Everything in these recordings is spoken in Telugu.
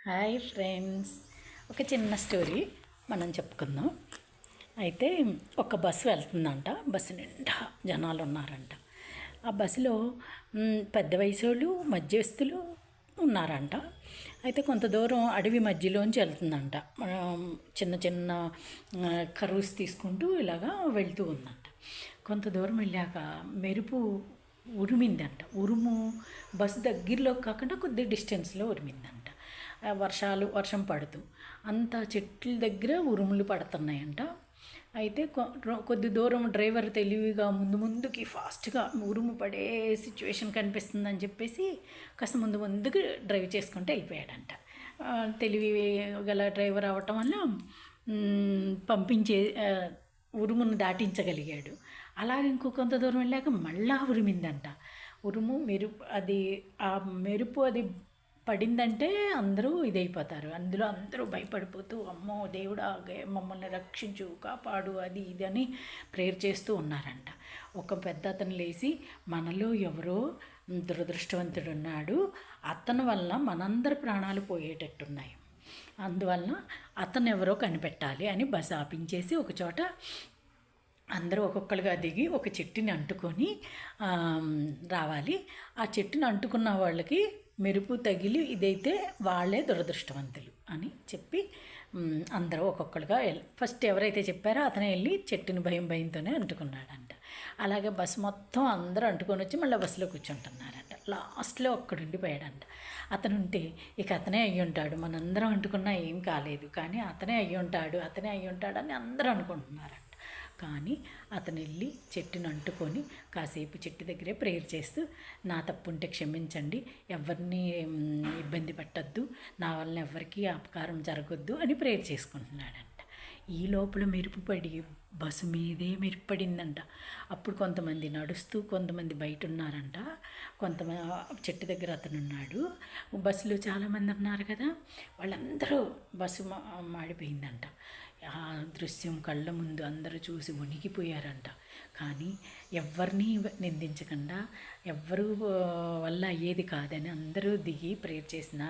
హాయ్ ఫ్రెండ్స్, ఒక చిన్న స్టోరీ మనం చెప్పుకుందాం. అయితే ఒక బస్సు వెళ్తుందంట. బస్సు నిండా జనాలు ఉన్నారంట. ఆ బస్సులో పెద్ద వయసు వాళ్ళు, మధ్యస్థులు ఉన్నారంట. అయితే కొంత దూరం అడవి మధ్యలోంచి వెళ్తుందంట. చిన్న చిన్న కర్వ్స్ తీసుకుంటూ ఇలాగా వెళ్తూ ఉందంట. కొంత దూరం వెళ్ళాక మెరుపు ఉరిమిందంట. ఉరుము బస్సు దగ్గరలో కాకుండా కొద్ది డిస్టెన్స్లో ఉరిమిందంట. వర్షం పడుతూ అంత చెట్ల దగ్గర ఉరుములు పడుతున్నాయంట. అయితే కొద్ది దూరం డ్రైవర్ తెలివిగా ముందుకి ఫాస్ట్గా ఉరుము పడే సిచ్యువేషన్ కనిపిస్తుందని చెప్పేసి కాస్త ముందుకు డ్రైవ్ చేసుకుంటూ వెళ్ళిపోయాడంట. తెలివి గల డ్రైవర్ అవ్వటం వల్ల పంపించే ఉరుమును దాటించగలిగాడు. అలాగే కొంత దూరం వెళ్ళాక మళ్ళా ఉరిమిందంట. ఉరుము ఆ మెరుపు పడిందంటే అందరూ ఇదైపోతారు. అందులో అందరూ భయపడిపోతూ అమ్మో దేవుడా మమ్మల్ని రక్షించు, కాపాడు, అది ఇది అని ప్రేయర్ చేస్తూ ఉన్నారంట. ఒక పెద్ద అతను లేచి మనలో ఎవరో దురదృష్టవంతుడు ఉన్నాడు, అతని వల్ల మనందరి ప్రాణాలు పోయేటట్టున్నాయి, అందువలన అతను ఎవరో కనిపెట్టాలి అని బస్ ఆపించేసి ఒక చోట అందరూ ఒక్కొక్కరుగా దిగి ఒక చెట్టుని అంటుకొని రావాలి. ఆ చెట్టుని అంటుకున్న వాళ్ళకి మెరుపు తగిలి ఇదైతే వాళ్ళే దురదృష్టవంతులు అని చెప్పి అందరూ ఒక్కొక్కరుగా ఫస్ట్ ఎవరైతే చెప్పారో అతనే వెళ్ళి చెట్టుని భయంతోనే అంటుకున్నాడంట. అలాగే బస్సు మొత్తం అందరూ అంటుకొని వచ్చి మళ్ళీ బస్సులో కూర్చుంటున్నారంట. లాస్ట్లో ఒక్కడుండిపోయాడంట. అతను ఉంటే ఇక అతనే అయ్యి ఉంటాడు, మనందరం అంటుకున్నా ఏం కాలేదు, కానీ అతనే అయ్యి ఉంటాడు అని అందరూ అనుకుంటున్నారంట. కానీ అతను వెళ్ళి చెట్టును అంటుకొని కాసేపు చెట్టు దగ్గరే ప్రేయర్ చేస్తూ నా తప్పు ఉంటే క్షమించండి, ఎవరిని ఇబ్బంది పెట్టద్దు, నా వలన ఎవరికి అపకారం జరగొద్దు అని ప్రేయర్ చేసుకుంటున్నాడంట. ఈ లోపల మెరుపు పడి బస్సు మీదే మెరుపు పడిందంట. అప్పుడు కొంతమంది నడుస్తూ కొంతమంది బయట ఉన్నారంట. కొంతమంది చెట్టు దగ్గర అతను ఉన్నాడు. బస్సులో చాలామంది ఉన్నారు కదా, వాళ్ళందరూ బస్సు మాడిపోయిందంట. ఆ దృశ్యం కళ్ళ ముందు అందరూ చూసి వణికిపోయారంట. కానీ ఎవరిని నిందించకుండా ఎవ్వరూ వల్ల అయ్యేది కాదని అందరూ దిగి ప్రేయర్ చేసినా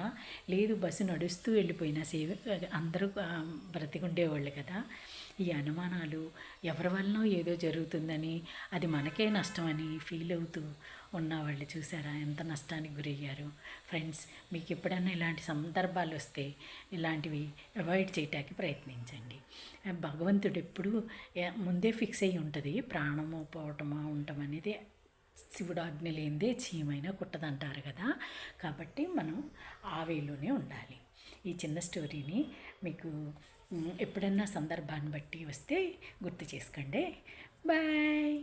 లేదు, బస్సు నడుస్తూ వెళ్ళిపోయినా అందరూ బ్రతికుండేవాళ్ళు కదా. ఈ అనుమానాలు ఎవరి వలనో ఏదో జరుగుతుందని, అది మనకే నష్టమని ఫీల్ అవుతూ ఉన్నవాళ్ళు చూసారా ఎంత నష్టానికి గురయ్యారు. ఫ్రెండ్స్, మీకు ఎప్పుడైనా ఇలాంటి సందర్భాలు వస్తే ఇలాంటివి అవాయిడ్ చేయటానికి ప్రయత్నించండి. భగవంతుడు ఎప్పుడు ముందే ఫిక్స్ అయ్యి ఉంటుంది, ప్రాణమో పోవటమో ఉండటం అనేది శివుడు ఆజ్ఞ లేనిదే చీమైనా కుట్టదంటారు కదా. కాబట్టి మనం ఆ వేలోనే ఉండాలి. ఈ చిన్న స్టోరీని మీకు ఎప్పుడన్నా సందర్భాన్ని బట్టి వస్తే గుర్తు చేసుకోండి. బాయ్.